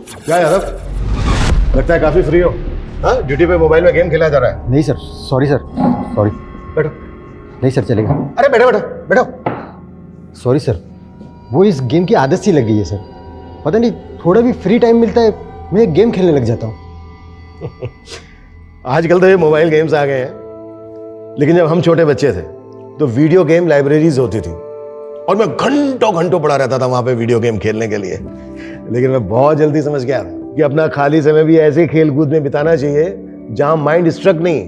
क्या यादव, लगता है काफी फ्री हो। हाँ, ड्यूटी पे मोबाइल में गेम खेला जा रहा है। नहीं सर, सॉरी सर, सॉरी। बैठो। नहीं सर, चलेगा। अरे बैठो बैठो बैठो। सॉरी सर, वो इस गेम की आदत सी लग गई है सर। पता नहीं, थोड़ा भी फ्री टाइम मिलता है मैं गेम खेलने लग जाता हूँ। आजकल तो ये मोबाइल गेम्स आ गए हैं, लेकिन जब हम छोटे बच्चे थे तो वीडियो गेम लाइब्रेरीज होती थी और मैं घंटों घंटों पड़ा रहता था वहां पे वीडियो गेम खेलने के लिए। लेकिन मैं बहुत जल्दी समझ गया कि अपना खाली समय भी ऐसे खेल कूद में बिताना चाहिए जहां माइंड स्ट्रक नहीं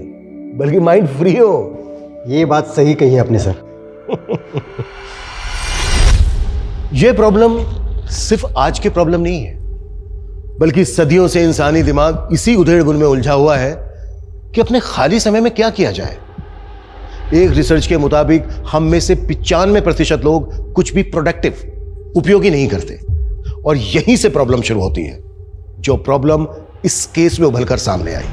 बल्कि माइंड फ्री हो। ये बात सही कही है आपने सर। ये प्रॉब्लम सिर्फ आज की प्रॉब्लम नहीं है, बल्कि सदियों से इंसानी दिमाग इसी उधेड़-बुन में उलझा हुआ है कि अपने खाली समय में क्या किया जाए। एक रिसर्च के मुताबिक हम में से 95% लोग कुछ भी प्रोडक्टिव, उपयोगी नहीं करते और यहीं से प्रॉब्लम शुरू होती है, जो प्रॉब्लम इस केस में उभरकर सामने आई।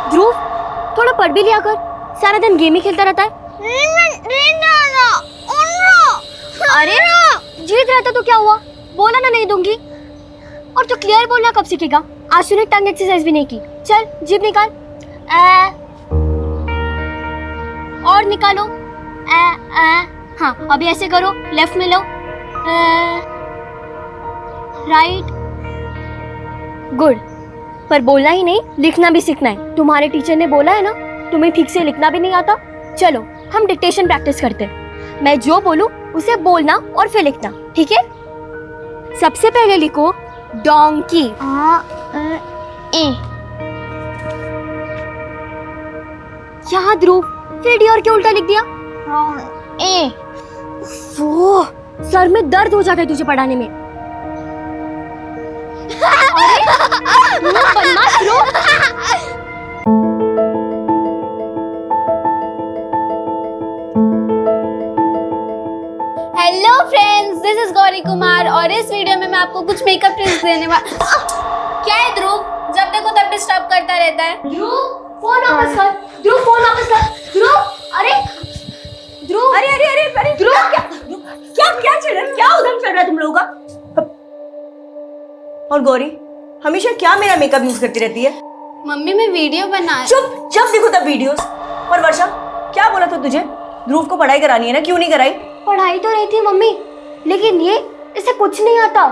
ध्रुव, थोड़ा पढ़ भी लिया कर, सारा दिन गेम ही खेलता रहता है। अरे जीत रहता तो क्या हुआ, बोला ना नहीं दूंगी। और तू क्लियर बोलना कब सीखेगा? आज तूने टंग एक्सरसाइज भी नहीं की। चल जीभ निकाल। और निकालो। हाँ, अभी ऐसे करो, लेफ्ट में लो, राइट। गुड। पर बोलना ही नहीं, लिखना भी सीखना है। तुम्हारे टीचर ने बोला है ना, तुम्हें ठीक से लिखना भी नहीं आता। चलो हम डिक्टेशन प्रैक्टिस करते हैं। मैं जो बोलूं उसे बोलना और फिर लिखना, ठीक है? सबसे पहले लिखो डोंकी। यहाँ ध्रुव, फिर डी और क्या उल्टा लिख दिया? ए। वो सर में दर्द हो जाता है तुझे पढ़ाने में। बदमाश लोग। Hello friends, this is Gauri Kumar और इस वीडियो में मैं आपको कुछ मेकअप टिप्स देने क्या है ध्रुव, जब देखो तब डिस्टर्ब करता रहता है। ध्रुव, फोन वापस कर। ध्रुव, फोन वापस कर। ध्रुव, अरे ध्रुव, अरे अरे अरे अरे ध्रुव, क्या क्या चल रहा है, क्या उधम चल रहा है तुम लोगों का? और गौरी हमेशा क्या मेरा मेकअप यूज करती रहती है? मम्मी मैं वीडियो बना। चुप, जब देखो तब वीडियोस। और वर्षा, क्या बोला था तुझे? ध्रुव को पढ़ाई करानी है ना, क्यों नहीं कराई? पढ़ाई तो रही थी मम्मी, लेकिन ये इसे कुछ नहीं आता।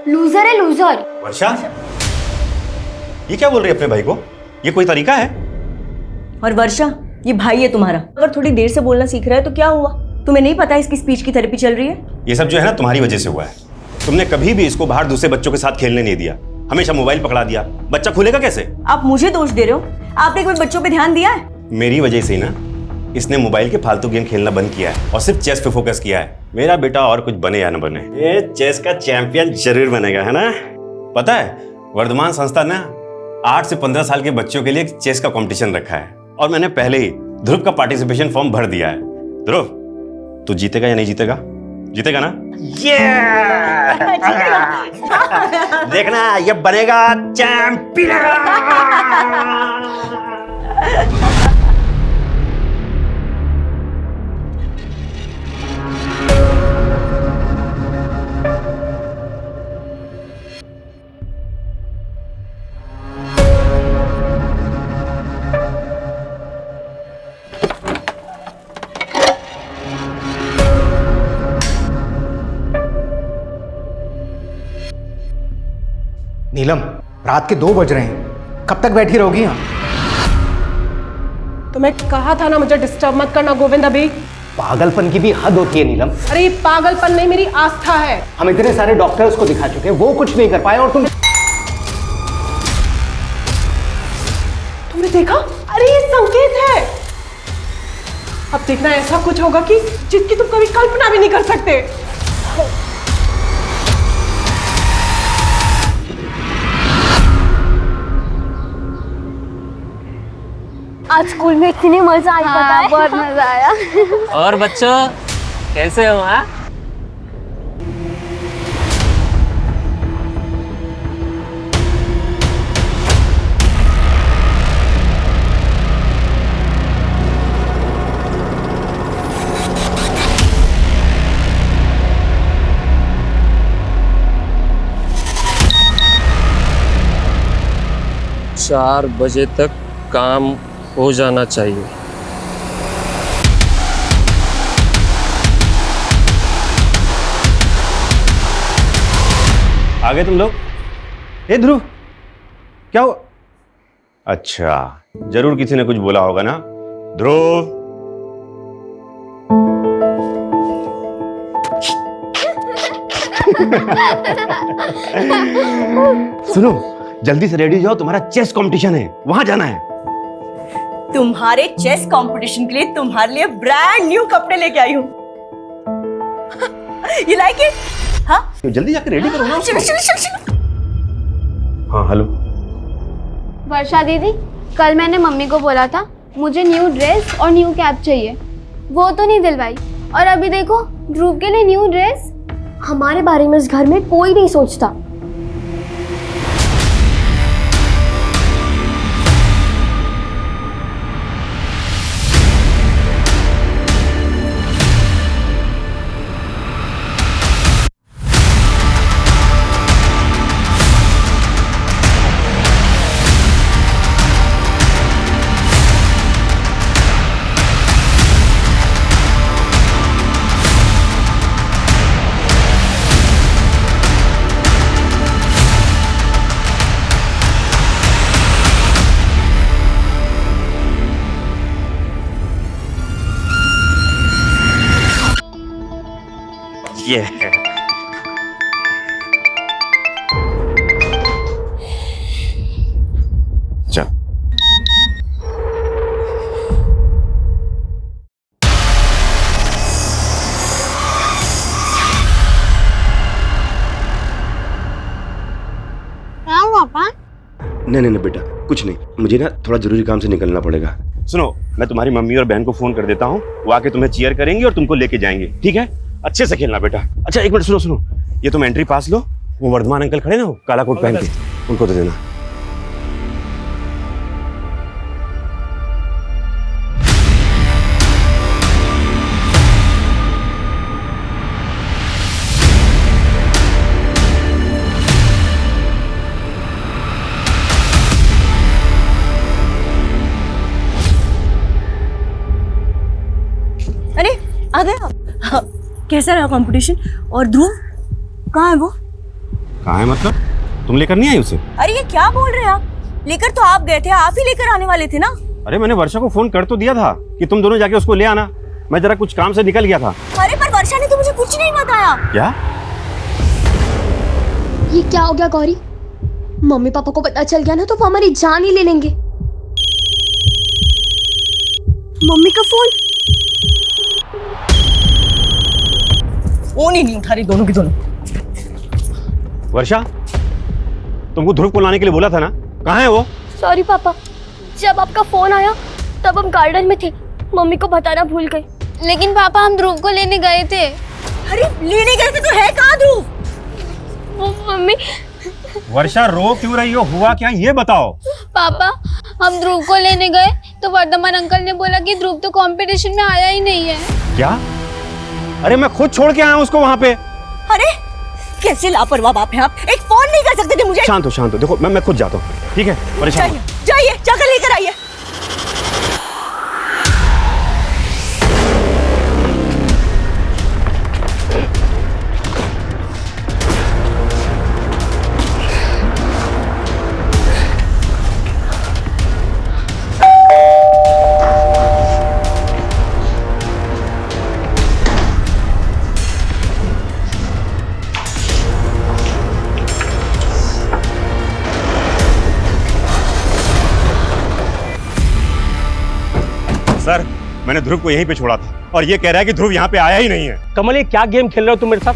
लूजर है, लूजर। वर्षा, ये क्या बोल रही है अपने भाई को? ये कोई तरीका है? और वर्षा, ये भाई है तुम्हारा, अगर थोड़ी देर से बोलना सीख रहा है तो क्या हुआ? तुम्हें नहीं पता इसकी स्पीच की थेरेपी चल रही है? ये सब जो है ना तुम्हारी वजह से हुआ है। तुमने कभी भी इसको बाहर दूसरे बच्चों के साथ खेलने नहीं दिया, हमेशा मोबाइल पकड़ा दिया। बच्चा खुलेगा कैसे? आप मुझे दोष दे रहे हो? आपने कोई बच्चों पे ध्यान दिया है? मेरी वजह से ही ना इसने मोबाइल के फालतू गेम खेलना बंद किया है और सिर्फ चेस पे फोकस किया है। मेरा बेटा और कुछ बने या न बने, ये चेस का चैंपियन जरूर बनेगा, है ना? पता है, वर्धमान संस्था ने 8 से 15 साल के बच्चों के लिए चेस का कंपटीशन रखा है और मैंने पहले ही ध्रुव का पार्टिसिपेशन फॉर्म भर दिया है। ध्रुव, तू जीतेगा या नहीं जीतेगा? जीतेगा ना? देखना, ये बनेगा चैंपियन। नीलम, रात के 2 बज रहे हैं, कब तक बैठी रहोगी यहाँ? तो मैं कहा था ना मुझे डिस्टर्ब मत करना गोविंद अभी। पागलपन की भी हद होती है नीलम। अरे ये पागलपन नहीं, मेरी आस्था है। हम इतने सारे डॉक्टर्स को दिखा चुके हैं, वो कुछ नहीं कर पाए और तुमने देखा? अरे ये संकेत है। अब देखना ऐसा कुछ होगा कि जिसकी तुम कभी कल्पना भी नहीं कर सकते। आज स्कूल में इतनी मजा आई, पता है? बहुत मजा आया। और बच्चों कैसे हो? हाँ, 4 बजे तक काम हो जाना चाहिए। आ गए तुम लोग? ए ध्रुव, क्या हुआ? अच्छा, जरूर किसी ने कुछ बोला होगा ना। ध्रुव, सुनो, जल्दी से रेडी जाओ, तुम्हारा चेस कंपटीशन है, वहां जाना है। तुम्हारे चेस कंपटीशन के लिए तुम्हारे लिए ब्रांड न्यू कपड़े लेके आई हूँ। You like it? हाँ? तो जल्दी जाकर रेडी करो ना। चलो चलो चलो चलो। हाँ, हेलो। वर्षा दीदी, कल मैंने मम्मी को बोला था मुझे न्यू ड्रेस और न्यू कैप चाहिए, वो तो नहीं दिलवाई, और अभी देखो ध्रुव के लिए न्यू ड्रेस। हमारे बारे में इस घर में कोई नहीं सोचता। ये चल। पापा नहीं बेटा, कुछ नहीं, मुझे ना थोड़ा जरूरी काम से निकलना पड़ेगा। सुनो, मैं तुम्हारी मम्मी और बहन को फोन कर देता हूँ, वो आके तुम्हें चीयर करेंगी और तुमको लेके जाएंगे, ठीक है? अच्छे से खेलना बेटा। अच्छा, एक मिनट, सुनो, ये तुम एंट्री पास लो, वो वर्धमान अंकल खड़े ना, वो काला कोट पहन के, उनको दे देना। अरे आ गए आप? हाँ, कैसा रहा कंपटीशन? और ध्रुव कहाँ है वो? कहाँ है मतलब? तुम लेकर नहीं आई उसे? अरे ये क्या बोल रहे हैं आप? लेकर तो आप गए थे, आप ही लेकर आने वाले थे ना। अरे मैंने वर्षा को फोन कर तो दिया था कि तुम दोनों जाके उसको ले आना, मैं जरा कुछ काम से निकल गया था। अरे पर वर्षा ने तो मुझे कुछ नहीं बताया। क्या? ये क्या हो गया गौरी? मम्मी पापा को पता चल गया ना तो वो हमारी जान ही ले लेंगे। मम्मी का फोन। फोन ही नहीं उठा रही दोनों की दोनों। वर्षा, तुमको ध्रुव को लाने के लिए बोला था ना, कहाँ है वो? सॉरी पापा, जब आपका फोन आया तब हम गार्डन में थे, मम्मी को बताना भूल गए। लेकिन पापा हम ध्रुव को लेने गए थे। अरे लेने गए थे तो है कहाँ ध्रुव? वो मम्मी। वर्षा, रो क्यों रही हो? हुआ क्या ये बताओ। पापा हम ध्रुव को लेने गए तो वर्धमान अंकल ने बोला कि ध्रुव तो कंपटीशन में आया ही नहीं है। क्या? अरे मैं खुद छोड़ के आया हूँ उसको वहाँ पे। अरे कैसे लापरवाह बाप हैं आप, एक फोन नहीं कर सकते थे मुझे? शांत हो, देखो मैं खुद जाता हूँ, ठीक है? परेशान जाइए जाइए, जाकर लेकर आइए। सर, मैंने ध्रुव को यहीं पे छोड़ा था और ये कह रहा है कि ध्रुव यहाँ पे आया ही नहीं है। कमल, ये क्या गेम खेल रहे हो तुम मेरे साथ?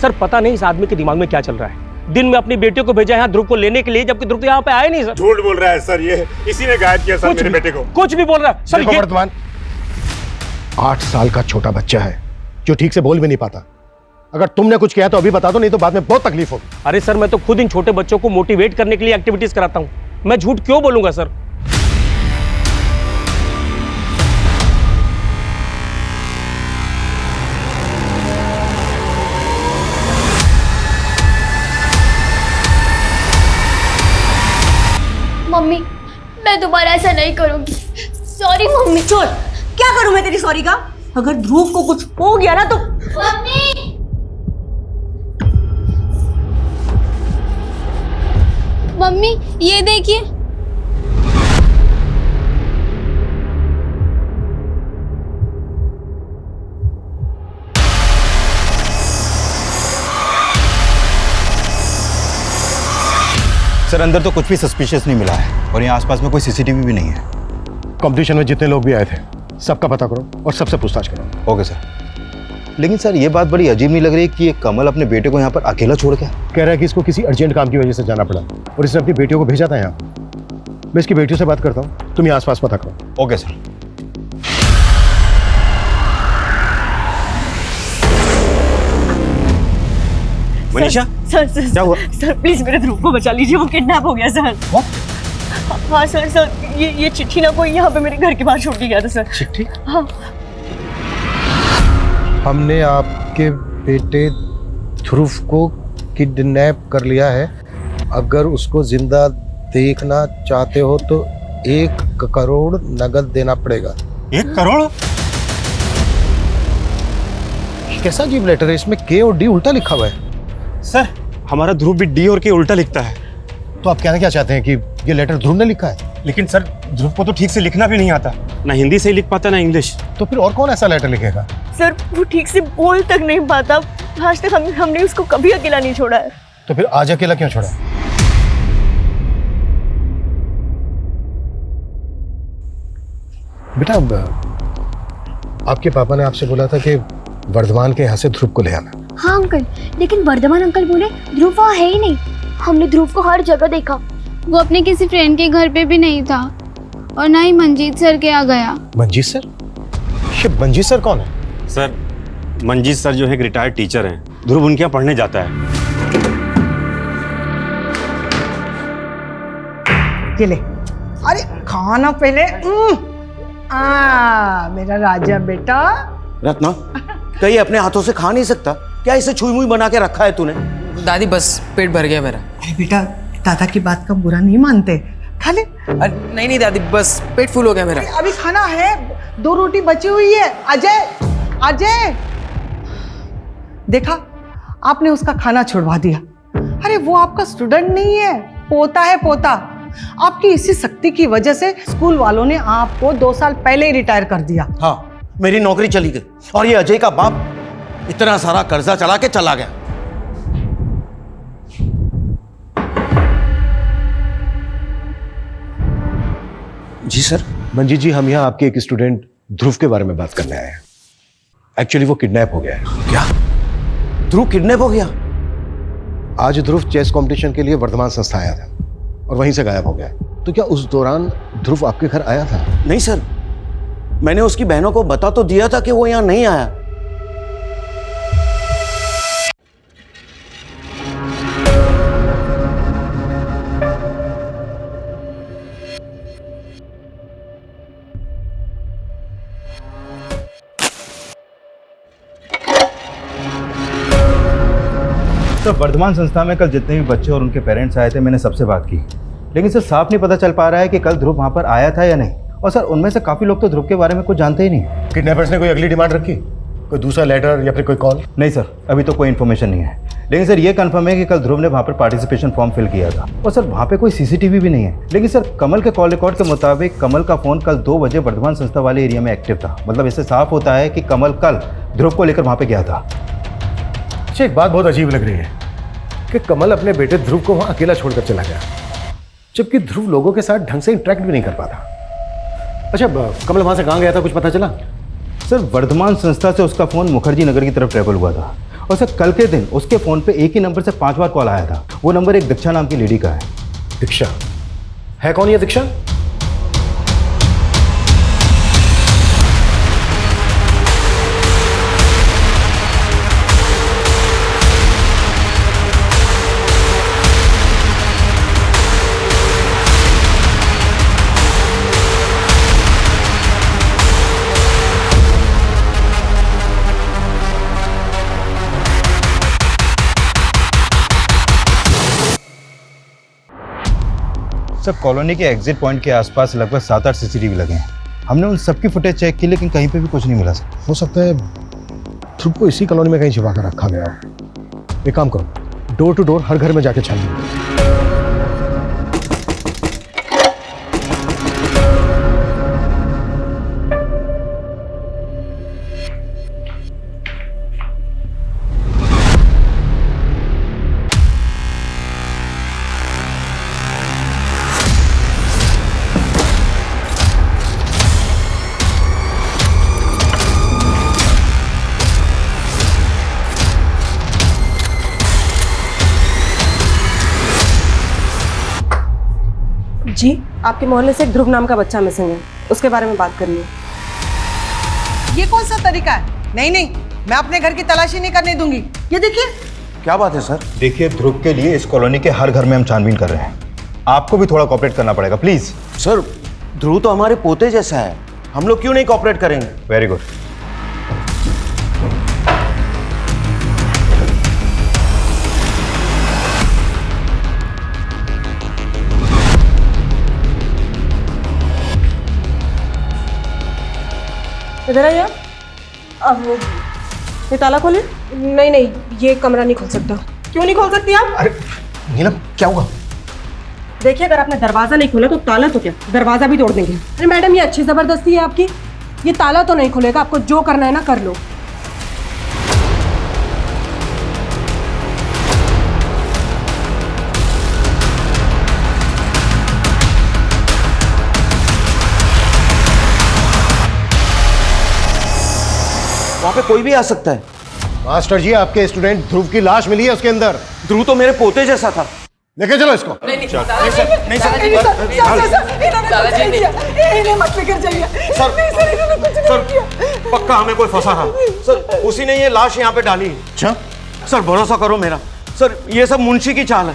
सर पता नहीं इस आदमी के दिमाग में क्या चल रहा है। दिन में अपनी बेटियों को भेजा यहाँ ध्रुव को लेने के लिए, जबकि ध्रुव तो यहाँ पे आया नहीं। सर झूठ बोल रहा है सर, ये इसी ने गायब किया सर मेरे बेटे को। कुछ भी बोल रहा है सर। देखो वर्धमान, 8 साल का छोटा बच्चा है जो ठीक से बोल भी नहीं पाता। अगर तुमने कुछ किया तो अभी बता दो, नहीं तो बाद में बहुत तकलीफ होगी। अरे सर, मैं तो खुद इन छोटे बच्चों को मोटिवेट करने के लिए एक्टिविटीज कराता हूँ, मैं झूठ क्यों बोलूंगा सर? मैं दोबारा ऐसा नहीं करूंगी। Sorry mummy. छोड़, क्या करूं मैं तेरी सॉरी का? अगर ध्रुव को कुछ हो गया ना तो मम्मी मम्मी ये देखिए। सर अंदर तो कुछ भी सस्पिशियस नहीं मिला है और यहाँ आसपास में कोई सीसीटीवी भी नहीं है। कंपटीशन में जितने लोग भी आए थे सबका पता करो और सबसे पूछताछ करो। Okay sir. लेकिन सर ये बात बड़ी अजीब नहीं लग रही कि ये कमल अपने बेटे को यहाँ पर अकेला छोड़ गया? कह रहा है कि इसको किसी अर्जेंट काम की वजह से जाना पड़ा और इसने अपनी बेटियों को भेजा था यहाँ। मैं इसकी बेटियों से बात करता हूँ, तुम यहाँ आसपास पता करो। Okay sir. Manisha, sir sir क्या हुआ? सर प्लीज मेरे ध्रुव को बचा लीजिए, वो किडनैप हो गया सर। हाँ सर सर, ये चिट्ठी ना कोई यहाँ पे मेरे घर के बाहर छोड़ के गया था सर। चिट्ठी? हाँ। हमने आपके बेटे ध्रुव को किडनैप कर लिया है। अगर उसको जिंदा देखना चाहते हो तो 1 करोड़ नगद देना पड़ेगा। 1 करोड़? कैसा अजीब लेटर है, इसमें के और डी उल्टा लिखा हुआ है। सर हमारा ध्रुव भी डी और के उल्टा लिखता है। तो आप कहना क्या चाहते हैं कि ये लेटर ध्रुव ने लिखा है? लेकिन सर ध्रुव को तो ठीक से लिखना भी नहीं आता, ना हिंदी से लिख पाता ना इंग्लिश। तो फिर और कौन ऐसा लेटर लिखेगा? सर वो ठीक से बोल तक नहीं पाता। आज तक हमने उसको कभी अकेला नहीं छोड़ा है। तो फिर आज अकेला क्यों छोड़ा? बेटा आपके पापा ने आपसे बोला था कि वर्धमान के यहाँ से ध्रुव को ले आना। हाँ अंकल, लेकिन वर्धमान अंकल बोले ध्रुव वहाँ है ही नहीं। हमने ध्रुव को हर जगह देखा। वो अपने किसी फ्रेंड के घर पे भी नहीं था और ना ही मंजीत सर के यहाँ गया। मंजीत सर? ये मंजीत सर कौन है? सर मंजीत सर जो है एक रिटायर्ड टीचर हैं। ध्रुव उनके यहाँ पढ़ने जाता है। ये ले, अरे खाना पहले। मेरा राजा बेटा। रत्ना, कहीं अपने हाथों से खा नहीं सकता क्या? इसे छुई मुई बना के रखा है तूने? दादी बस पेट भर गया मेरा। अरे बेटा, दादा की बात का बुरा नहीं मानते, खा ले। नहीं नहीं दादी, बस पेट फुल हो गया मेरा। अभी खाना है, 2 रोटी बची हुई है। अजय, अजय, देखा आपने उसका खाना छुड़वा दिया। अरे वो आपका स्टूडेंट नहीं है, पोता है, पोता। आपकी इसी शक्ति की वजह से स्कूल वालों ने आपको 2 साल पहले ही रिटायर कर दिया। हाँ, मेरी नौकरी चली गई और ये अजय का बाप इतना सारा कर्जा चला के चला गया। जी सर। मंजीत जी, हम यहाँ आपके एक स्टूडेंट ध्रुव के बारे में बात करने आए हैं। एक्चुअली वो किडनैप हो गया है। क्या? ध्रुव किडनैप हो गया? आज ध्रुव चेस कंपटीशन के लिए वर्धमान संस्था आया था और वहीं से गायब हो गया। तो क्या उस दौरान ध्रुव आपके घर आया था? नहीं सर, मैंने उसकी बहनों को बता तो दिया था कि वो यहाँ नहीं आया। तो वर्धमान संस्था में कल जितने भी बच्चे और उनके पेरेंट्स आए थे, मैंने सबसे बात की, लेकिन सर साफ नहीं पता चल पा रहा है कि कल ध्रुव वहाँ पर आया था या नहीं। और सर उनमें से काफ़ी लोग तो ध्रुव के बारे में कुछ जानते ही नहीं। किडनैपर्स ने कोई अगली डिमांड रखी? कोई दूसरा लेटर या फिर कोई कॉल? नहीं सर, अभी तो कोई इन्फॉर्मेशन नहीं है। लेकिन सर ये कंफर्म है कि कल ध्रुव ने वहाँ पर पार्टिसिपेशन फॉर्म फिल किया था और सर वहाँ पे कोई सीसीटीवी भी नहीं है। लेकिन सर कमल के कॉल रिकॉर्ड के मुताबिक कमल का फ़ोन कल 2 बजे वर्धमान संस्था वाले एरिया में एक्टिव था। मतलब इससे साफ होता है कि कमल कल ध्रुव को लेकर वहाँ पे गया था। अच्छा, एक बात बहुत अजीब लग रही है कि कमल अपने बेटे ध्रुव को वहाँ अकेला छोड़कर चला गया, जबकि ध्रुव लोगों के साथ ढंग से इंटरेक्ट भी नहीं कर पाता। अच्छा, कमल वहाँ से कहाँ गया था, कुछ पता चला? सर वर्धमान संस्था से उसका फ़ोन मुखर्जी नगर की तरफ ट्रेवल हुआ था और सर कल के दिन उसके फ़ोन पे एक ही नंबर से 5 बार कॉल आया था। वो नंबर एक दीक्षा नाम की लेडी का है। दीक्षा? है कौन ये दीक्षा? सर कॉलोनी के एग्जिट पॉइंट के आसपास लगभग 7-8 सीसीटीवी लगे हैं। हमने उन सबकी फुटेज चेक की लेकिन कहीं पे भी कुछ नहीं मिला सर। हो सकता है ध्रुव को इसी कॉलोनी में कहीं छिपा कर रखा गया हो। एक काम करो, डोर टू डोर हर घर में जाके छानबीन करो। जी, आपके मोहल्ले से एक ध्रुव नाम का बच्चा मिसिंग है, उसके बारे में बात करनी है। ये कौन सा तरीका है? नहीं नहीं, मैं अपने घर की तलाशी नहीं करने दूंगी। ये देखिए। क्या बात है सर? देखिए ध्रुव के लिए इस कॉलोनी के हर घर में हम छानबीन कर रहे हैं। आपको भी थोड़ा कोऑपरेट करना पड़ेगा प्लीज। सर ध्रुव तो हमारे पोते जैसा है, हम लोग क्यों नहीं कोऑपरेट करेंगे? Very good. इधर आइए। अब ये ताला खोले। नहीं नहीं, ये कमरा नहीं खोल सकता। क्यों नहीं खोल सकती आप? अरे नीलम, क्या हुआ? देखिए, अगर आपने दरवाजा नहीं खोला तो ताला तो क्या, दरवाजा भी तोड़ देंगे। अरे मैडम, ये अच्छी जबरदस्ती है आपकी। ये ताला तो नहीं खुलेगा, आपको जो करना है ना कर लो। वहाँ पे कोई भी आ सकता है। मास्टर जी, आपके स्टूडेंट ध्रुव की लाश मिली है उसके अंदर। ध्रुव तो मेरे पोते जैसा था। लेके चलो इसको। नहीं सर, पक्का हमें कोई फंसा था सर, उसी ने ये लाश यहाँ पे डाली। अच्छा सर, भरोसा करो मेरा सर, ये सब मुंशी की चाल है।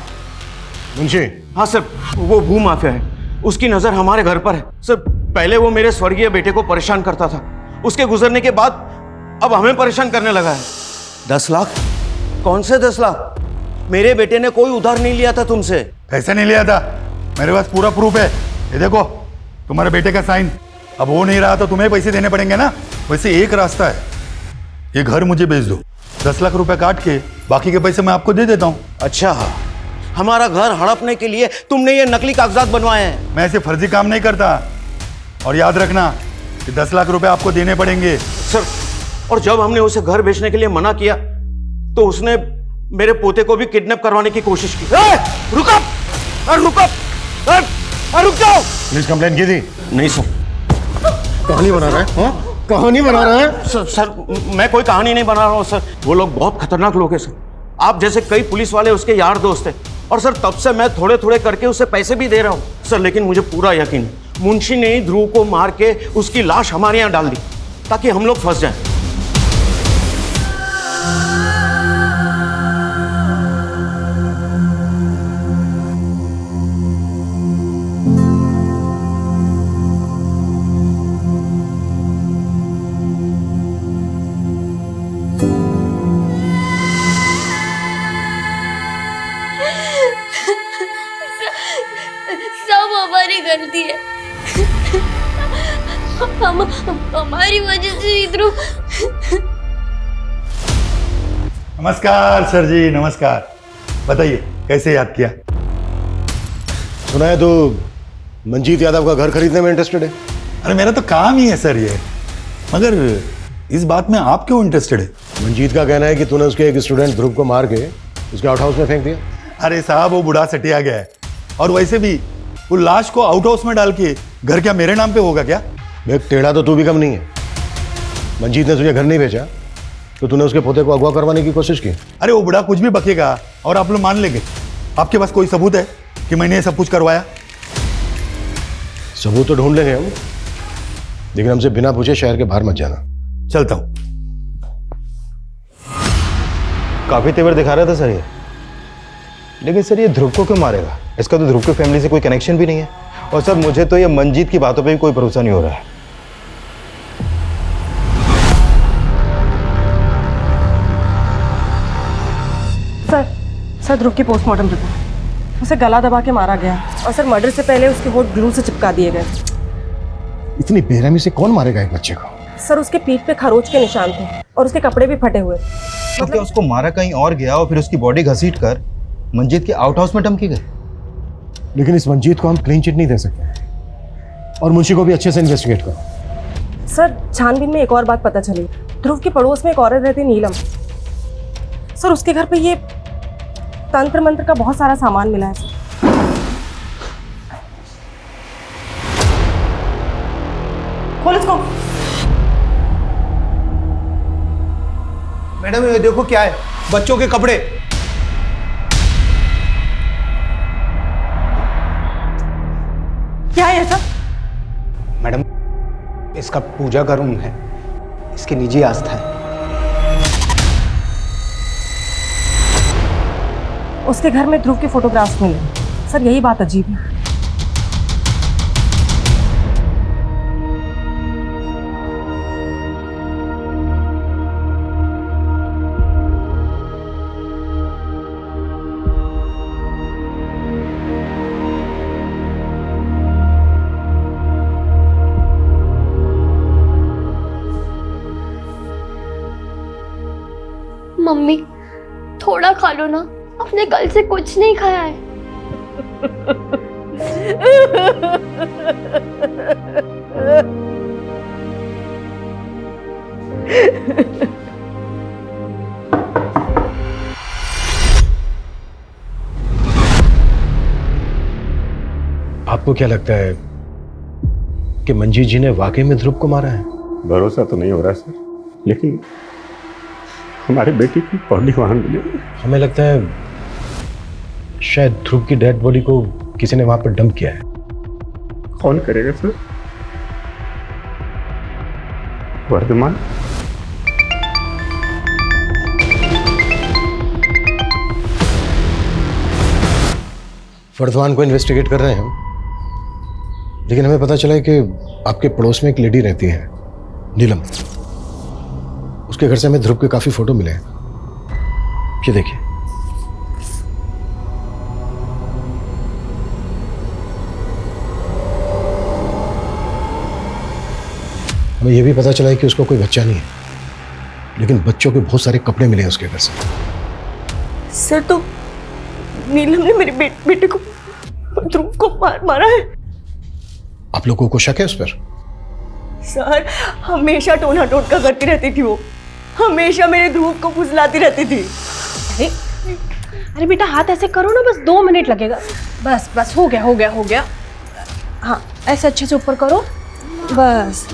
मुंशी? हाँ सर, वो भू माफिया है, उसकी नजर हमारे घर पर है सर। पहले वो मेरे स्वर्गीय बेटे को परेशान करता था, उसके गुजरने के बाद अब हमें परेशान करने लगा है। 10 लाख? कौन से 10 लाख? मेरे बेटे ने कोई उधार नहीं लिया था तुमसे। पैसे नहीं लिया था, मेरे पास पूरा प्रूफ है। ये देखो, तुम्हारे बेटे का साइन। अब वो नहीं रहा तो तुम्हें पैसे देने पड़ेंगे ना। वैसे एक रास्ता है, ये घर मुझे बेच दो, 10 लाख रुपए काट के बाकी के पैसे मैं आपको दे देता हूँ। अच्छा, हमारा घर हड़पने के लिए तुमने ये नकली कागजात बनवाए हैं? मैं ऐसे फर्जी काम नहीं करता। और याद रखना कि 10 लाख रुपए आपको देने पड़ेंगे। सर, और जब हमने उसे घर बेचने के लिए मना किया तो उसने मेरे पोते को भी किडनैप करवाने की कोशिश की। रुक जाओ। पुलिस कंप्लेंट की थी? नहीं सर। कहानी बना रहा है? कहानी बना रहा है? सर, मैं कोई कहानी नहीं बना रहा हूँ सर। वो लोग बहुत खतरनाक लोग हैं सर। आप जैसे कई पुलिस वाले उसके यार दोस्त हैं। और सर, तब से मैं थोड़े थोड़े करके उसे पैसे भी दे रहा हूँ सर। लेकिन मुझे पूरा यकीन है, मुंशी ने ही ध्रुव को मार के उसकी लाश हमारे यहाँ डाल दी ताकि हम लोग फंस जाएं। सब हमारी गलती है। हमारी वजह से ध्रुव। नमस्कार सर जी, नमस्कार। बताइए कैसे याद किया? सुना है तो मंजीत यादव का घर खरीदने में इंटरेस्टेड है। अरे मेरा तो काम ही है सर ये, मगर इस बात में आप क्यों इंटरेस्टेड है? मंजीत का कहना है कि तूने उसके एक स्टूडेंट ध्रुव को मार के उसके आउट हाउस में फेंक दिया। अरे साहब, वो बूढ़ा सटिया गया है। और वैसे भी वो लाश को आउट हाउस में डाल के घर क्या मेरे नाम पे होगा क्या? देख, टेढ़ा तो तू भी कम नहीं है। मंजीत ने तुझे घर नहीं भेजा तो तूने उसके पोते को अगवा करवाने की कोशिश की। अरे वो बूढ़ा कुछ भी बकेगा और आप लोग मान लेंगे। आपके पास कोई सबूत है कि मैंने ये सब कुछ करवाया? सबूत तो ढूंढ लेंगे हम, लेकिन हमसे बिना पूछे शहर के बाहर मत जाना। चलता हूं। काफी तेवर दिखा रहा था सर ये, लेकिन सर ये ध्रुव को क्यों मारेगा? इसका तो ध्रुव की फैमिली से कोई कनेक्शन भी नहीं है। और सर, मुझे तो ये मंजीत की बातों पे भी कोई भरोसा नहीं हो रहा है। सर ध्रुव की पोस्टमार्टम रिपोर्ट। उसे गला दबा के मारा गया और सर मर्डर से पहले उसके होठ ग्लू से चिपका दिए गए। इतनी बेरहमी से कौन मारेगा एक बच्चे को? सर उसके पीठ पे खरोच के निशान थे और उसके कपड़े भी फटे हुए। तो क्या उसको मारा कहीं और गया और फिर उसकी बॉडी घसीट कर मंजीत के आउट हाउस में डंप की गई? लेकिन इस मंजीत को हम क्लीन चिट नहीं दे सकते और मुंशी को भी अच्छे से इन्वेस्टिगेट करो। सर छानबीन में एक और बात पता चली। ध्रुव के पड़ोस में एक औरत रहती नीलम। सर उसके घर पे ये तंत्र मंत्र का बहुत सारा सामान मिला है सर। खोल इसको। मैडम ये देखो क्या है, बच्चों के कपड़े। क्या है सर? मैडम इसका पूजा का रूम है, इसकी निजी आस्था है। उसके घर में ध्रुव के फोटोग्राफ्स मिले। सर यही बात अजीब है। मम्मी थोड़ा खा लो ना, अपने कल से कुछ नहीं खाया है। आपको क्या लगता है कि मंजीत जी ने वाकई में ध्रुव को मारा है? भरोसा तो नहीं हो रहा सर, लेकिन हमारे बेटी की बॉडी वहां मिली। हमें लगता है शायद ध्रुव की डेड बॉडी को किसी ने वहां पर डंप किया है। कौन करेगा सर? वर्धमान? वर्धमान को इन्वेस्टिगेट कर रहे हैं हम, लेकिन हमें पता चला है कि आपके पड़ोस में एक लेडी रहती है नीलम। उसके घर से हमें ध्रुव के काफी फोटो मिले हैं। ये देखिए। हमें यह भी पता चला है कि उसको कोई बच्चा नहीं है, लेकिन बच्चों के बहुत सारे कपड़े मिले हैं उसके घर से। सर तो नीलम ने मेरे बेटे को ध्रुव को मारा है। आप लोगों को शक है उस पर? सर हमेशा टोना टोटका करती रहती थी वो, हमेशा मेरे ध्रुव को फुसलाती रहती थी। अरे बेटा हाथ ऐसे करो ना, बस 2 मिनट लगेगा। बस बस हो गया हो गया हो गया। हाँ ऐसे अच्छे से ऊपर करो बस।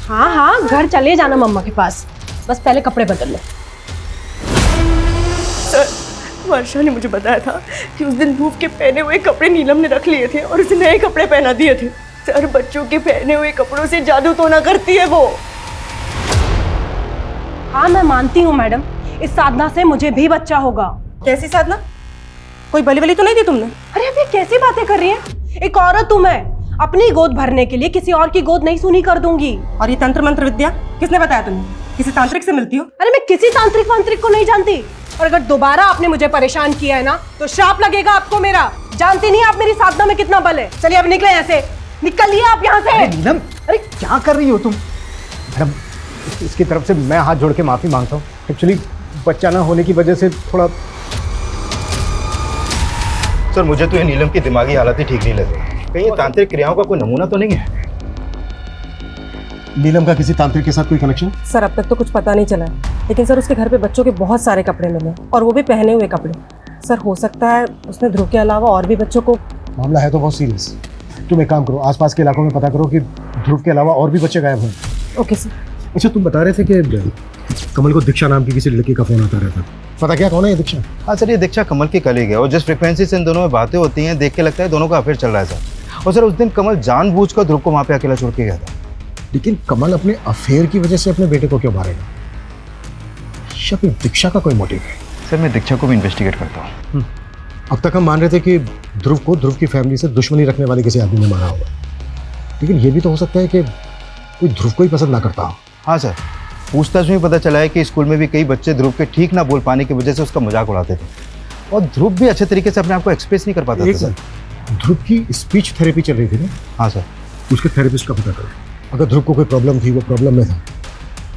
हाँ हाँ घर चले जाना मम्मा के पास, बस पहले कपड़े बदल लो। सर वर्षा ने मुझे बताया था कि उस दिन ध्रुव के पहने हुए कपड़े नीलम ने रख लिए थे और उसे नए कपड़े पहना दिए थे। सर बच्चों के पहने हुए कपड़ों से जादू तो ना करती है वो। हाँ मैं मानती हूँ मैडम, इस साधना से मुझे भी बच्चा होगा। कैसी साधना? कोई बली बली तो नहीं दी तुमने? अरे अब ये कैसी बातें कर रही हैं? एक औरत हूँ मैं, अपनी गोद भरने के लिए किसी और की गोद नहीं सुनी कर दूंगी। और ये तंत्र मंत्र विद्या किसने बताया तुम्हें? किसी तांत्रिक से मिलती हो? अरे मैं किसी तांत्रिक वांत्रिक को नहीं जानती, और अगर दोबारा आपने मुझे परेशान किया है ना तो श्राप लगेगा आपको मेरा। जानती नहीं आप मेरी साधना में कितना बल है। चलिए अब निकले यहाँ से, निकलिए आप यहाँ से। नीलम अरे क्या कर रही हो तुम? मैडम इसकी तरफ से मैं हाथ जोड़ के माफी मांगता हूँ। एक्चुअली बच्चा ना होने की वजह से थोड़ा। सर मुझे तो ये नीलम की दिमागी हालत ही ठीक नहीं लग रही। कहीं ये तांत्रिक क्रियाओं का कोई नमूना तो नहीं है? नीलम का किसी तांत्रिक के साथ कोई कनेक्शन? सर अब तक तो कुछ पता नहीं चला है, लेकिन सर उसके घर पे बच्चों के बहुत सारे कपड़े मिले और वो भी पहने हुए कपड़े। सर हो सकता है उसने ध्रुव के अलावा और भी बच्चों को। मामला है तो बहुत सीरियस। तुम एक काम करो, आसपास के इलाकों में पता करो कि ध्रुव के अलावा और भी बच्चे गायब हैं। Okay sir. अच्छा तुम बता रहे थे कि कमल को दीक्षा नाम की किसी लड़की का फोन आता रहता, पता क्या कौन है ये दीक्षा? हाँ सर ये दीक्षा कमल की कलीग है और जिस फ्रिक्वेंसी से इन दोनों में बातें होती हैं देख के लगता है दोनों का अफेयर चल रहा है सर। और सर उस दिन कमल जानबूझकर ध्रुव को वहाँ पे अकेला छोड़ के गया था। लेकिन कमल अपने अफेयर की वजह से अपने बेटे को क्यों मारेगा? या फिर दीक्षा का कोई मोटिव है? सर मैं दीक्षा को भी इन्वेस्टिगेट करता हूँ। अब तक हम मान रहे थे कि ध्रुव को ध्रुव की फैमिली से दुश्मनी रखने वाले किसी आदमी ने मारा होगा, लेकिन ये भी तो हो सकता है कि कोई ध्रुव को ही पसंद ना करता हो। हाँ सर पूछताछ में पता चला है कि स्कूल में भी कई बच्चे ध्रुव के ठीक ना बोल पाने की वजह से उसका मजाक उड़ाते थे। और ध्रुव भी अच्छे तरीके से अपने आप को एक्सप्रेस नहीं कर पाता था सर। ध्रुव की स्पीच थेरेपी चल रही थी ना, हाँ सर। उसके थेरेपिस्ट का पता करें। अगर ध्रुव को कोई प्रॉब्लम थी, वो प्रॉब्लम में था,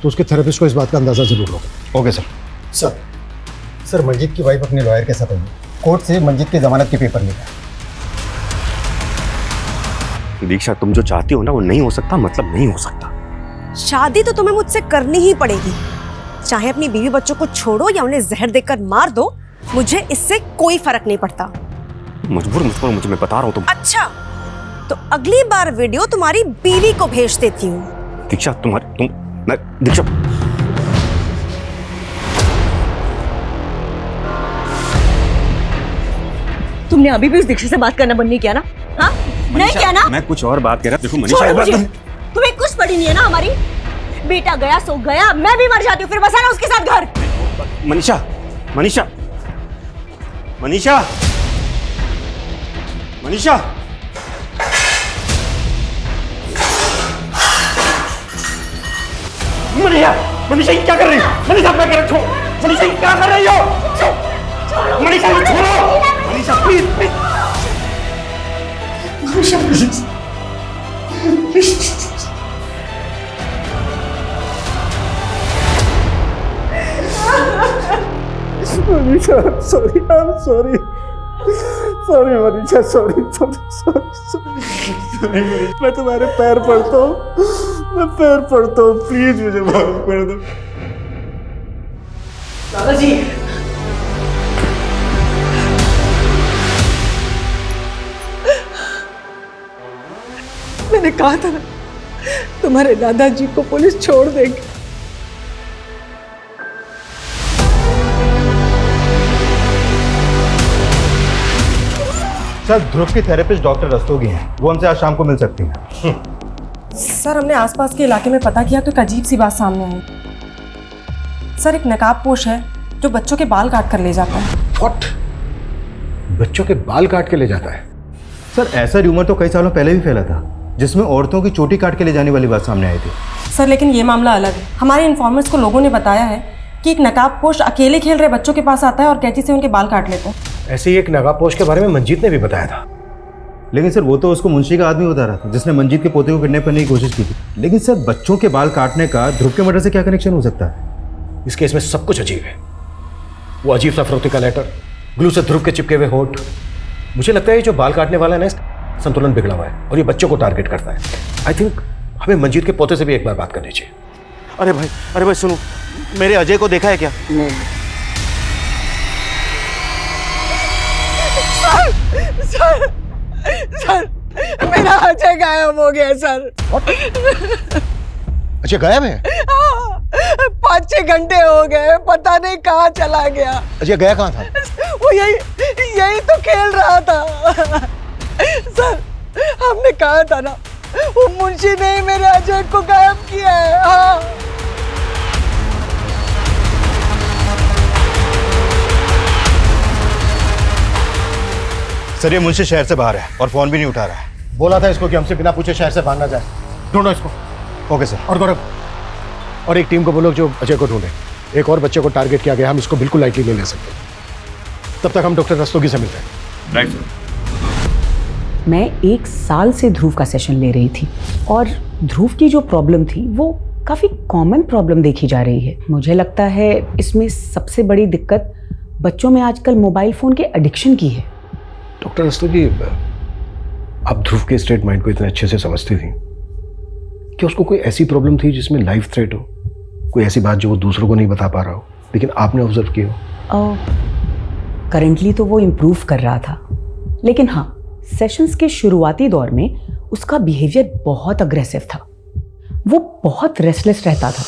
तो उसके थेरेपिस्ट को इस बात का अंदाजा जरूर होगा। Okay sir. सर मंजीत की वाइफ अपने लॉयर के साथ आई है। कोर्ट से मंजीत की जमानत के पेपर लेकर। दीक्षा, तुम जो चाहती हो ना वो नहीं हो सकता, मतलब नहीं हो सकता। शादी तो तुम्हें मुझसे करनी ही पड़ेगी, चाहे अपनी बीवी बच्चों को छोड़ो या उन्हें जहर देकर मार दो, मुझे इससे कोई फर्क नहीं पड़ता। मजबूर मुझे मैं बता रहा हूँ तुम। अच्छा, तो अगली बार वीडियो तुम्हारी बीवी को भेज देती हूँ। दीक्षा दीक्षा, तुमने अभी भी उस दीक्षा से बात करना बंद नहीं किया ना? हाँ, नहीं किया ना? मैं कुछ और बात कर रहा। देखो मनीषा, छोड़ो मुझे। तुम्हें कुछ पड़ी नहीं है ना हमारी? बेटा गया सो गया, मैं भी मर जाती हूँ, फिर बसाना उसके साथ घर। मनीषा मनीषा मनीषा मनीषा मनीषा मनीषा ये क्या कर रही हो? मनीषा मैं कर छोड़। मनीषा ये क्या कर रही हो? मनीषा ये छोड़ो। Manisha please please. Manisha please. Manisha sorry, I am sorry Manisha, sorry. मैं तुम्हारे पैर पड़ता हूँ, प्लीज मुझे माफ कर दो। दादाजी, मैंने कहा था ना तुम्हारे दादाजी को पुलिस छोड़ देगी। सर ध्रुव की थेरेपिस्ट डॉक्टर रस्तोगी हैं, वो हमसे आज शाम को मिल सकती हैं। सर हमने आसपास के इलाके में पता किया तो एक अजीब सी बात सामने आई। सर एक नकाबपोश है जो बच्चों के बाल काट कर ले जाता है। व्हाट? बच्चों के बाल काट के ले जाता है? सर ऐसा र्यूमर तो कई सालों पहले भी फैला था, जिसमें औरतों की चोटी काट के ले जाने वाली बात सामने आई थी। सर लेकिन ये मामला अलग है। हमारे इन्फॉर्मर्स को लोगों ने बताया है कि एक नकाबपोश अकेले खेल रहे बच्चों के पास आता है और कैंची से उनके बाल काट लेता है। ऐसे ही एक नकाबपोश के बारे में मंजीत ने भी बताया था। लेकिन सर वो तो उसको मुंशी का आदमी बता रहा था, जिसने मंजीत के पोते को किडनैप करने की कोशिश की थी। लेकिन सर बच्चों के बाल काटने का ध्रुव के मर्डर से क्या कनेक्शन हो सकता है? इस केस में सब कुछ अजीब है। वो अजीब सा फरोख्ती का लेटर, ग्लू से ध्रुव के चिपके हुए होठ। मुझे लगता है ये जो बाल काटने वाला है ना, संतुलन बिगड़ा हुआ है और ये बच्चों को टारगेट करता है। आई थिंक हमें मंजीत के पोते से भी एक बार बात करनी चाहिए। अरे भाई सुनो, मेरे अजय को देखा है क्या? सर मेरा अजय गायब हो गया सर। अच्छा गायब है? 5-6 घंटे हो गए, पता नहीं कहाँ चला गया। अजय गया कहाँ था? वो यही तो खेल रहा था। सर हमने कहा था ना, वो मुंशी ने ही मेरे अजय को गायब किया है। हाँ। सर ये मुंशी शहर से बाहर है और फोन भी नहीं उठा रहा है। बोला था इसको कि हमसे बिना पूछे शहर से भाग ना जाए। ढूंढो इसको। Okay sir. और गौरव, और एक टीम को बोलो जो अजय को ढूंढे। एक और बच्चे को टारगेट किया गया, हम इसको बिल्कुल लाइटली नहीं ले सकते। तब तक हम डॉक्टर रस्तोगी से मिलते हैं। Right sir. मैं 1 साल से ध्रुव का सेशन ले रही थी और ध्रुव की जो प्रॉब्लम थी वो काफ़ी कॉमन प्रॉब्लम देखी जा रही है। मुझे लगता है इसमें सबसे बड़ी दिक्कत बच्चों में आजकल मोबाइल फ़ोन के एडिक्शन की है। डॉक्टर रस्तोगी, आप ध्रुव के स्टेट माइंड को इतने अच्छे से समझती थी कि उसको कोई ऐसी प्रॉब्लम थी जिसमें लाइफ थ्रेट हो, कोई ऐसी बात जो वो दूसरों को नहीं बता पा रहा हो, लेकिन आपने ऑब्जर्व की हो? करेंटली तो वो इम्प्रूव कर रहा था, लेकिन हाँ सेशंस के शुरुआती दौर में उसका बिहेवियर बहुत अग्रेसिव था। वो बहुत रेस्टलेस रहता था।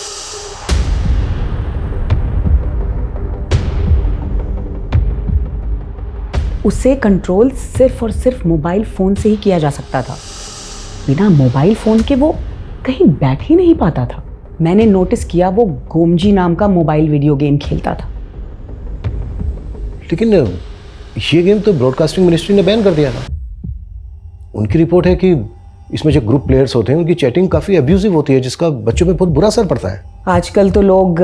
उसे कंट्रोल सिर्फ और सिर्फ मोबाइल फ़ोन से ही किया जा सकता था। बिना मोबाइल फ़ोन के वो कहीं बैठ ही नहीं पाता था। मैंने नोटिस किया वो गोमजी नाम का मोबाइल वीडियो गेम खेलता था। लेकिन ये गेम तो ब्रॉडकास्टिंग मिनिस्ट्री ने बैन कर दिया था। उनकी रिपोर्ट है कि इसमें जो ग्रुप प्लेयर्स होते हैं उनकी चैटिंग काफ़ी अब्यूजिव होती है, जिसका बच्चों पे बहुत बुरा असर पड़ता है। आजकल तो लोग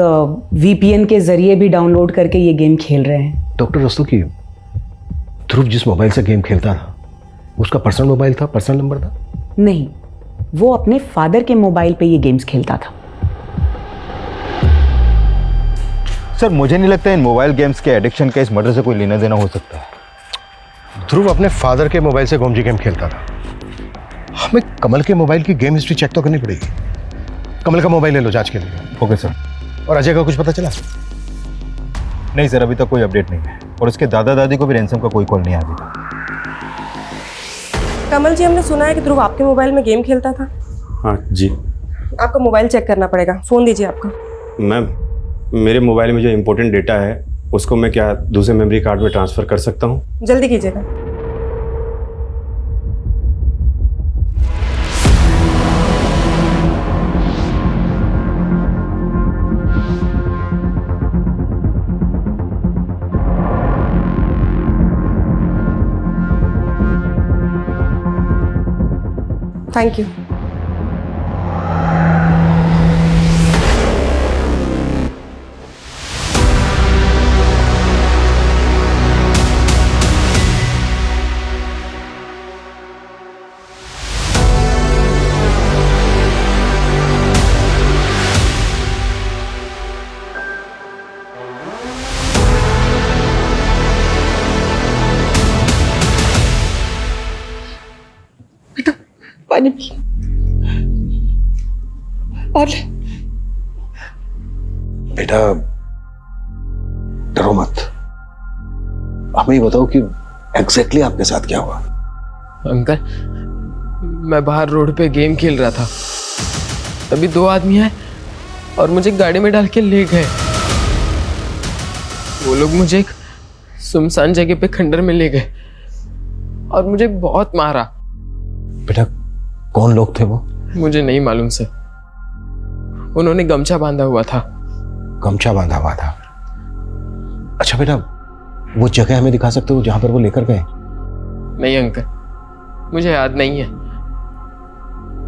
VPN के जरिए भी डाउनलोड करके ये गेम खेल रहे हैं। डॉक्टर रस्तोगी, ध्रुव जिस मोबाइल से गेम खेलता था उसका पर्सनल मोबाइल था, पर्सनल नंबर था? नहीं, वो अपने फादर के मोबाइल पे ये गेम्स खेलता था। सर मुझे नहीं लगता इन मोबाइल गेम्स के एडिक्शन का इस मर्डर से कोई लेना देना हो सकता है। ध्रुव अपने फादर के मोबाइल से गोमजी गेम खेलता था। हमें कमल के मोबाइल की गेम हिस्ट्री चेक तो करनी पड़ेगी। कमल का मोबाइल ले लो जांच के लिए। Okay sir. और अजय का कुछ पता चला? नहीं सर, अभी तक कोई अपडेट नहीं है और उसके दादा दादी को भी रैंसम का कोई कॉल नहीं आया अभी तक। कमल जी, हमने सुना है कि ध्रुव आपके मोबाइल में गेम खेलता था। हाँ जी आपका मोबाइल चेक करना पड़ेगा, फ़ोन दीजिए आपका। मैम, मेरे मोबाइल में जो इम्पोर्टेंट डेटा है उसको मैं क्या दूसरे मेमोरी कार्ड में ट्रांसफ़र कर सकता हूँ? जल्दी कीजिएगा। Thank you. पानी पी और ले। बेटा डरो मत, हमें ये बताओ कि एग्जैक्टली आपके साथ क्या हुआ? अंकल, मैं बाहर रोड पे गेम खेल रहा था, तभी दो आदमी आए और मुझे गाड़ी में डाल के ले गए। वो लोग मुझे एक सुनसान जगह पे खंडर में ले गए और मुझे बहुत मारा। बेटा कौन लोग थे वो? मुझे नहीं मालूम सर, उन्होंने गमछा बांधा हुआ था। गमछा बांधा हुआ था? अच्छा बेटा, वो जगह हमें दिखा सकते हो जहां पर वो लेकर गए? नहीं अंकल, मुझे याद नहीं है।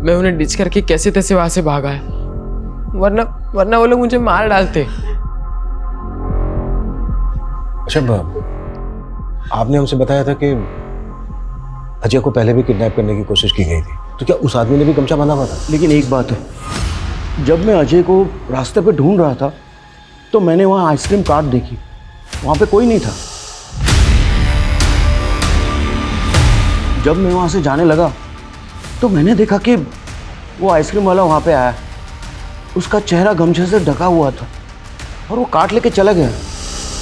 मैं उन्हें डिच करके कैसे तैसे वहां से भागा है, वरना वो लोग मुझे मार डालते। अच्छा, आपने हमसे बताया था कि अजय को पहले भी किडनैप करने की कोशिश की गई थी, तो क्या उस आदमी ने भी गमछा बांधा हुआ था? लेकिन एक बात है, जब मैं अजय को रास्ते पे ढूंढ रहा था तो मैंने वहाँ आइसक्रीम कार्ट देखी, वहाँ पे कोई नहीं था। जब मैं वहाँ से जाने लगा तो मैंने देखा कि वो आइसक्रीम वाला वहाँ पे आया, उसका चेहरा गमछे से ढका हुआ था और वो कार्ट लेके चला गया।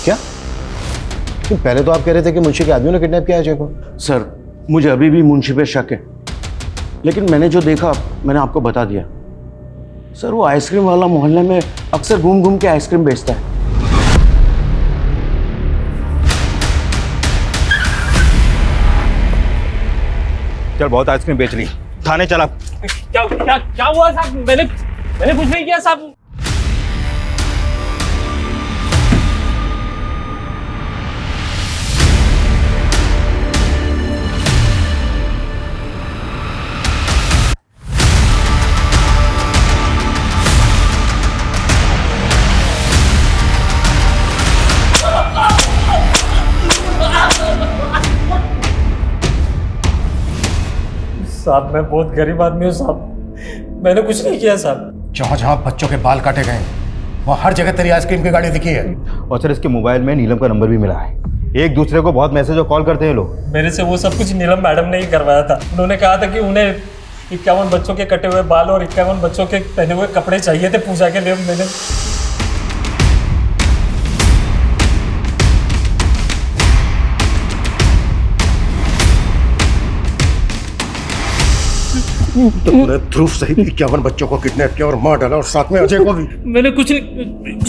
क्या? पहले तो आप कह रहे थे कि मुंशी के आदमियों ने किडनैप किया अजय को। सर, मुझे अभी भी मुंशी पे शक है, लेकिन मैंने जो देखा मैंने आपको बता दिया। सर, वो आइसक्रीम वाला मोहल्ले में अक्सर घूम घूम के आइसक्रीम बेचता है। चल बहुत आइसक्रीम बेच ली, थाने चला। क्या हुआ साहब? मैंने कुछ नहीं किया साहब। साहब, मैं बहुत गरीब आदमी हूँ साहब, मैंने कुछ नहीं किया साहब। जहाँ जहाँ बच्चों के बाल काटे गए वहाँ हर जगह तेरी आइसक्रीम की गाड़ी दिखी है। और सर, इसके मोबाइल में नीलम का नंबर भी मिला है। एक दूसरे को बहुत मैसेज और कॉल करते हैं लोग। मेरे से वो सब कुछ नीलम मैडम ने ही करवाया था। उन्होंने कहा था कि उन्हें 51 बच्चों के कटे हुए बाल और 51 बच्चों के पहने हुए कपड़े चाहिए थे पूजा के लिए। मैंने तुमने ध्रुव सहित 51 बच्चों को किडनैप किया और मार डाला, और साथ में अजय को भी। मैंने कुछ नहीं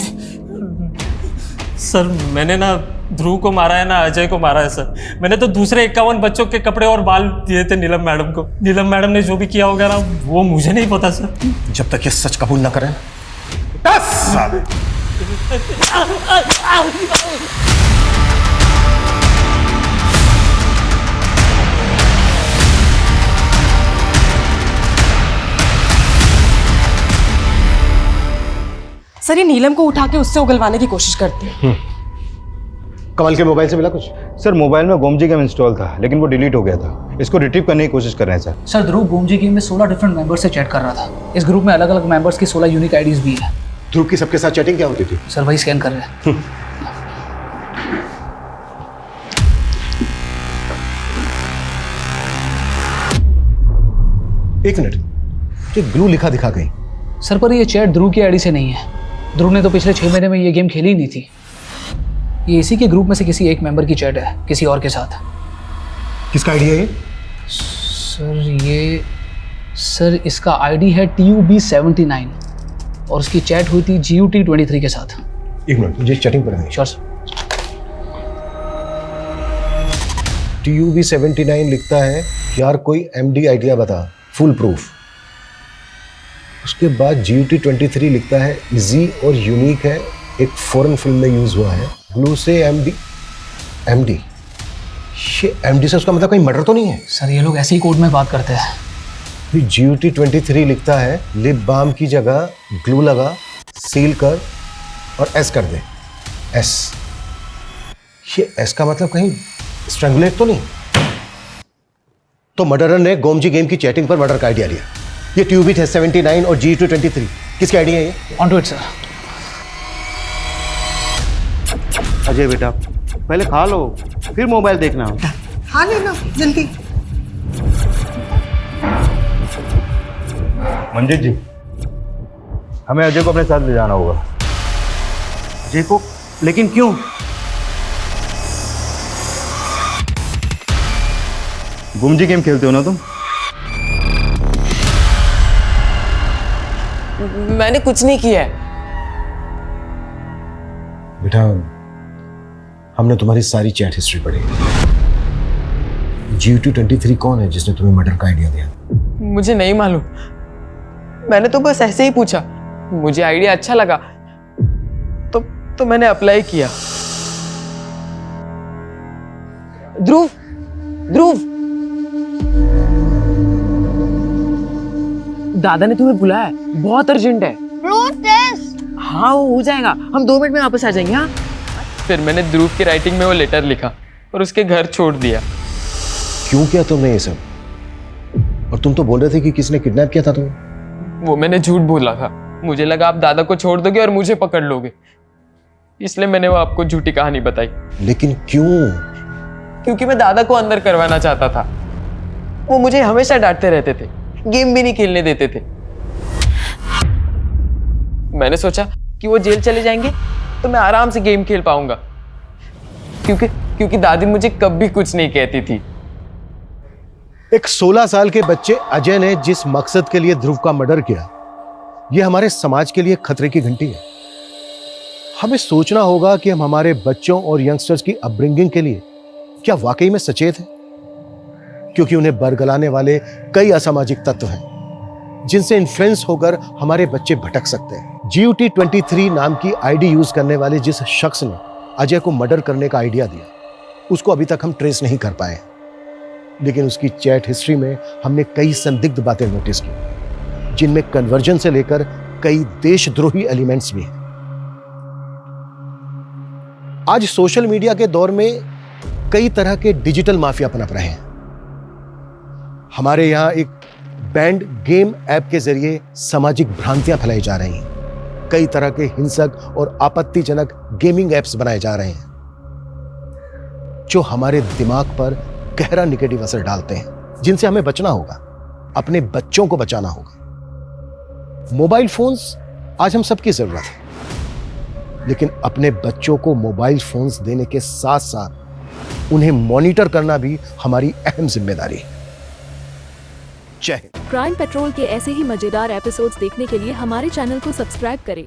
सर, मैंने ना ध्रुव को मारा है ना अजय को मारा है सर। मैंने तो दूसरे 51 बच्चों के कपड़े और बाल दिए थे नीलम मैडम को। नीलम मैडम ने जो भी किया होगा ना वो मुझे नहीं पता सर। जब तक ये सच कबूल ना करें 10 साल। सर, ये नीलम को उठा के उससे उगलवाने की कोशिश करते हैं। कमल के मोबाइल से मिला कुछ? सर मोबाइल में गोमजी गेम इंस्टॉल था, लेकिन वो डिलीट हो गया था। इसको रिट्रीव करने की कोशिश कर रहे हैं सर। सर ध्रुव गोमजी गेम में 16 डिफरेंट मेंबर्स से चैट कर रहा था। इस ग्रुप में अलग अलग मेंबर्स की 16 यूनिक आईडीज भी है। ध्रुव की सबके साथ चैटिंग क्या होती थी? सर वही स्कैन कर रहे हैं। एक मिनट, ये ग्लू लिखा दिखा गई। सर पर ये चैट ध्रुव की आईडी से नहीं है। ध्रुव ने तो पिछले 6 महीने में ये गेम खेली ही नहीं थी। ये इसी के ग्रुप में से किसी एक मेंबर की चैट है किसी और के साथ। किसका आईडी है ये? सर इसका आईडी है TUB79 और उसकी चैट हुई थी GUT23 के साथ। एक मिनट, मुझे चैटिंग पर श्योर सर। TUB79 लिखता है यार कोई MD आइडिया बता, फुल प्रूफ। उसके बाद GUT23 लिखता है इजी और यूनिक है, एक फॉरेन फिल्म में यूज हुआ है। ग्लू से MD ये MD से उसका मतलब कहीं मर्डर तो नहीं है? सर ये लोग ऐसे ही कोड में बात करते हैं। फिर GUT23 लिखता है लिप बाम की जगह ग्लू लगा, सील कर और S कर दे। S, ये S का मतलब कहीं स्ट्रैंगुलेट तो नहीं? तो मर्डरर ने गोमजी गेम की चैटिंग पर मर्डर का आइडिया लिया। ये TUB79 और GUT23 किसकी आइडिया है ये? On to it sir. Ajay बेटा पहले खा लो फिर मोबाइल देखना। खा लेना जल्दी। मंजीत जी, हमें अजय को अपने साथ ले जाना होगा। अजय को? लेकिन क्यों? गुमजी गेम खेलते हो ना तुम? मैंने कुछ नहीं किया है। बेटा हमने तुम्हारी सारी चैट हिस्ट्री पढ़ी। GUT23 कौन है जिसने तुम्हें मर्डर का आइडिया दिया? मुझे नहीं मालूम, मैंने तो बस ऐसे ही पूछा। मुझे आइडिया अच्छा लगा तो मैंने अप्लाई किया। ध्रुव, दादा ने तुम्हें बुलाया है, बहुत अर्जेंट है। हाँ वो हो जाएगा, हम 2 मिनट में वापस आ जाएंगे। हाँ फिर मैंने ध्रुव की राइटिंग में वो लेटर लिखा और उसके घर छोड़ दिया। क्यों किया तुमने ये सब? और तुम तो बोल रहे थे कि किसने किडनैप किया था तुम्हें। वो मैंने झूठ बोला था। मुझे लगा आप दादा को छोड़ दोगे और मुझे पकड़ लोगे, इसलिए मैंने वो आपको झूठी कहानी बताई। लेकिन क्यों? क्योंकि मैं दादा को अंदर करवाना चाहता था। वो मुझे हमेशा डांटते रहते थे, गेम भी नहीं खेलने देते थे। मैंने सोचा कि वो जेल चले जाएंगे तो मैं आराम से गेम खेल पाऊंगा, क्योंकि दादी मुझे कभी कुछ नहीं कहती थी। एक 16 साल के बच्चे अजय ने जिस मकसद के लिए ध्रुव का मर्डर किया, यह हमारे समाज के लिए खतरे की घंटी है। हमें सोचना होगा कि हम हमारे बच्चों और यंगस्टर्स की अपब्रिंगिंग के लिए क्या वाकई में सचेत हैं, क्योंकि उन्हें बरगलाने वाले कई असामाजिक तत्व हैं जिनसे इन्फ्लुएंस होकर हमारे बच्चे भटक सकते हैं। GUT23 नाम की आईडी यूज करने वाले जिस शख्स ने अजय को मर्डर करने का आइडिया दिया, उसको अभी तक हम ट्रेस नहीं कर पाए, लेकिन उसकी चैट हिस्ट्री में हमने कई संदिग्ध बातें नोटिस की, जिनमें कन्वर्जन से लेकर कई देशद्रोही एलिमेंट्स भी हैं। आज सोशल मीडिया के दौर में कई तरह के डिजिटल माफिया पनप रहे हैं। हमारे यहां एक बैंड गेम ऐप के जरिए सामाजिक भ्रांतियां फैलाई जा रही हैं। कई तरह के हिंसक और आपत्तिजनक गेमिंग ऐप्स बनाए जा रहे हैं जो हमारे दिमाग पर गहरा नेगेटिव असर डालते हैं, जिनसे हमें बचना होगा, अपने बच्चों को बचाना होगा। मोबाइल फोन्स आज हम सबकी जरूरत है, लेकिन अपने बच्चों को मोबाइल फोन्स देने के साथ साथ उन्हें मॉनिटर करना भी हमारी अहम जिम्मेदारी है। जय हिंद। क्राइम पेट्रोल के ऐसे ही मजेदार एपिसोड्स देखने के लिए हमारे चैनल को सब्सक्राइब करें